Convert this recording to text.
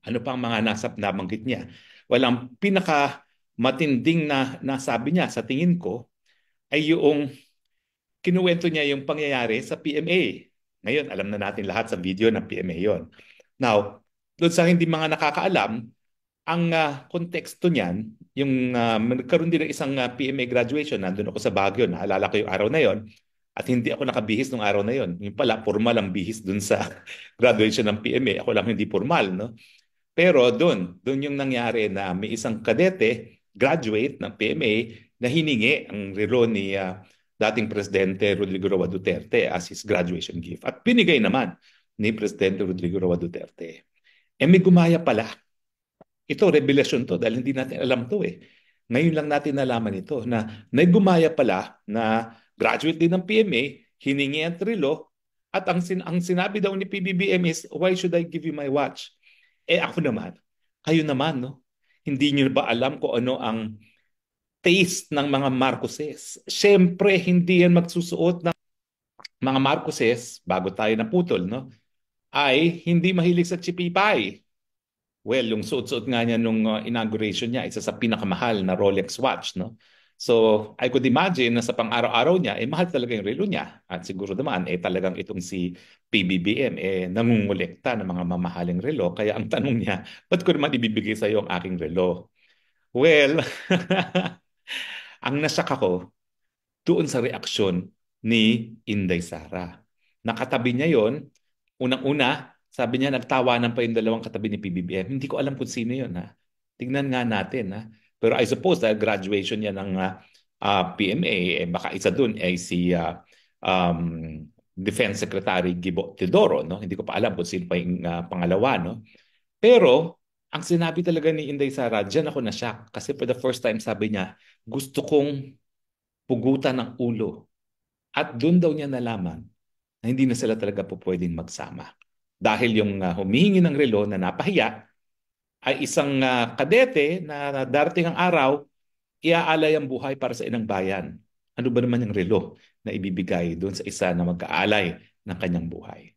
Ano pa ang mga nabanggit niya? Walang pinaka matinding na nasabi niya sa tingin ko ay yung kinuwento niya yung pangyayari sa PMA. Ngayon, alam na natin lahat sa video ng PMA yon. Now, doon sa hindi mga nakakaalam, ang konteksto niyan, yung nagkaroon din ng isang PMA graduation, nandun ako sa Baguio, naalala ko yung araw na yon, at hindi ako nakabihis nung araw na yon. Yung pala, formal ang bihis dun sa graduation ng PMA. Ako lang hindi formal, no? Pero doon yung nangyari na may isang kadete, graduate ng PMA, na hiningi ang relo ni dating Presidente Rodrigo Roa Duterte as his graduation gift. At binigay naman ni Presidente Rodrigo Roa Duterte. May gumaya pala. Ito, revelasyon to dahil hindi natin alam to eh. Ngayon lang natin nalaman ito na may gumaya pala na graduate din ng PMA, hiningi ang relo, at ang sinabi daw ni PBBM is, why should I give you my watch? Ako naman, kayo naman, no? Hindi niyo ba alam kung ano ang taste ng mga Marcoses? Siyempre, hindi yan magsusuot ng mga Marcoses, bago tayo naputol, no? Ay hindi mahilig sa chipipay. Well, yung suot-suot nga niya nung inauguration niya, isa sa pinakamahal na Rolex watch, no? So, I could imagine na sa pang-araw-araw niya, mahal talaga yung relo niya. At siguro naman, talagang itong si PBBM, nangungulekta ng mga mamahaling relo. Kaya ang tanong niya, ba't ko naman ibibigay sa iyo ang aking relo? Well, ang nasak ako doon sa reaksyon ni Inday Sara. Nakatabi niya yon. Unang-una, sabi niya nagtawanan pa yung dalawang katabi ni PBBM. Hindi ko alam kung sino yun ha. Tingnan nga natin ha. Pero I suppose dahil graduation niya ng PMA, baka isa dun ay si Defense Secretary Gibo Teodoro. No? Hindi ko pa alam kung sino pa yung pangalawa. No? Pero ang sinabi talaga ni Inday Sara, diyan ako na-shock. Kasi for the first time sabi niya, gusto kong pugutan ng ulo. At doon daw niya nalaman na hindi na sila talaga po pwedeng magsama. Dahil yung humihingi ng relo na napahiya ay isang kadete na darating ang araw, iaalay ang buhay para sa inang bayan. Ano ba naman yung relo na ibibigay doon sa isa na mag-aalay ng kanyang buhay?